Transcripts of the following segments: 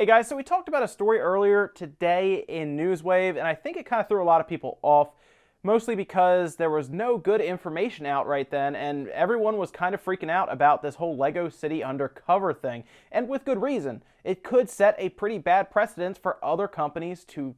Hey guys, so we talked about a story earlier today in Newswave, and I think it kind of threw a lot of people off, mostly because there was no good information out right then, and everyone was kind of freaking out about this whole Lego City Undercover thing, and with good reason. It could set a pretty bad precedent for other companies to,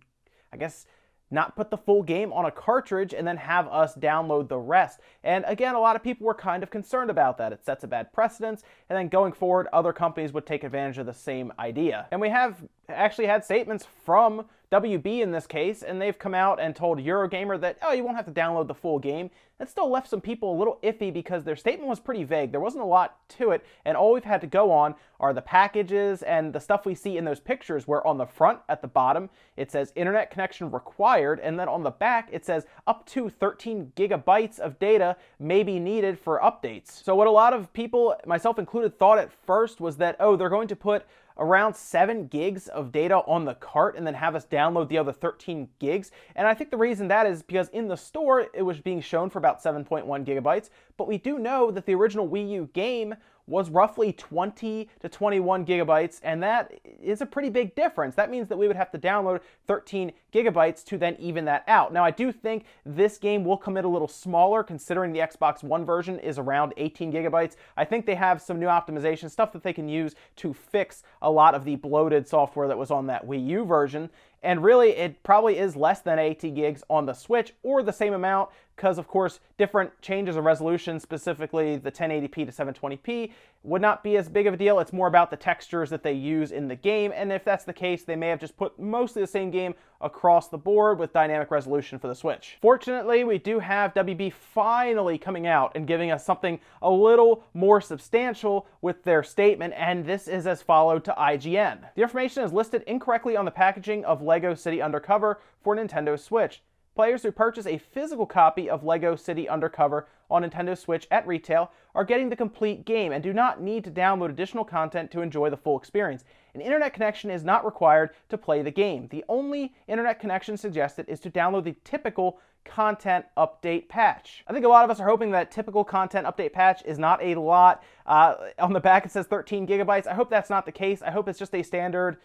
I guess, not put the full game on a cartridge and then have us download the rest. And again, a lot of people were kind of concerned about that. It sets a bad precedence, and then going forward, other companies would take advantage of the same idea. And we have actually had statements from WB in this case, and they've come out and told Eurogamer that, oh, you won't have to download the full game. That still left some people a little iffy because their statement was pretty vague. There wasn't a lot to it, and all we've had to go on are the packages and the stuff we see in those pictures where on the front at the bottom it says internet connection required, and then on the back it says up to 13 gigabytes of data may be needed for updates. So what a lot of people, myself included, thought at first was that, oh, they're going to put around 7 gigs of data on the cart and then have us download the other 13 gigs. And I think the reason that is because in the store it was being shown for about 7.1 gigabytes, but we do know that the original Wii U game was roughly 20 to 21 gigabytes, and that is a pretty big difference. That means that we would have to download 13 gigabytes to then even that out. Now, I do think this game will come in a little smaller, considering the Xbox One version is around 18 gigabytes. I think they have some new optimization stuff that they can use to fix a lot of the bloated software that was on that Wii U version. And really, it probably is less than 80 gigs on the Switch, or the same amount, because of course, different changes of resolution, specifically the 1080p to 720p, would not be as big of a deal. It's more about the textures that they use in the game, and if that's the case, they may have just put mostly the same game across the board with dynamic resolution for the Switch. Fortunately, we do have WB finally coming out and giving us something a little more substantial with their statement, and this is as followed to IGN. The information is listed incorrectly on the packaging of Lego City Undercover for Nintendo Switch. Players who purchase a physical copy of Lego City Undercover on Nintendo Switch at retail are getting the complete game and do not need to download additional content to enjoy the full experience. An internet connection is not required to play the game. The only internet connection suggested is to download the typical content update patch. I think a lot of us are hoping that typical content update patch is not a lot. On the back it says 13 gigabytes. I hope that's not the case. I hope it's just a standard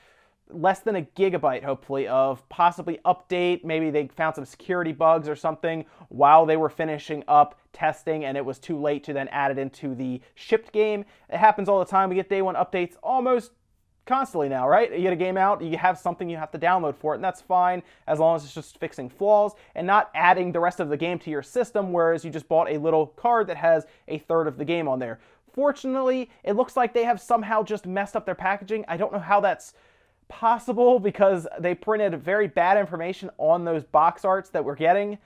less than a gigabyte, hopefully, of possibly update. Maybe they found some security bugs or something while they were finishing up testing and it was too late to then add it into the shipped game. It happens all the time. We get day one updates almost constantly now, right? You get a game out, you have something you have to download for it, and that's fine as long as it's just fixing flaws and not adding the rest of the game to your system, whereas you just bought a little card that has a third of the game on there. Fortunately, it looks like they have somehow just messed up their packaging. I don't know how that's possible because they printed very bad information on those box arts that we're getting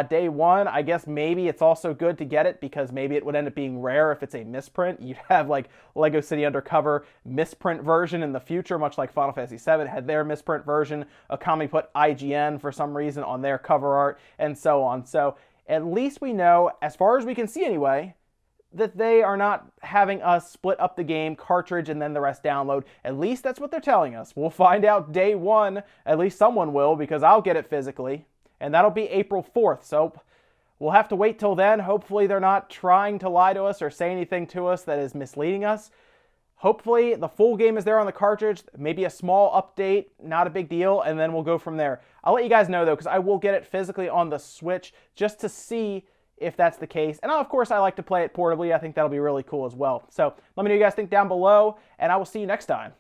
day one. I guess maybe it's also good to get it because maybe it would end up being rare if it's a misprint. You'd have like Lego City Undercover misprint version in the future, much like Final Fantasy VII had their misprint version. Okami put IGN for some reason on their cover art and so on. So at least we know, as far as we can see anyway, that they are not having us split up the game, cartridge, and then the rest download. At least that's what they're telling us. We'll find out day one. At least someone will, because I'll get it physically. And that'll be April 4th, so we'll have to wait till then. Hopefully they're not trying to lie to us or say anything to us that is misleading us. Hopefully the full game is there on the cartridge, maybe a small update, not a big deal, and then we'll go from there. I'll let you guys know, though, because I will get it physically on the Switch just to see if that's the case. And of course, I like to play it portably. I think that'll be really cool as well. So let me know what you guys think down below, and I will see you next time.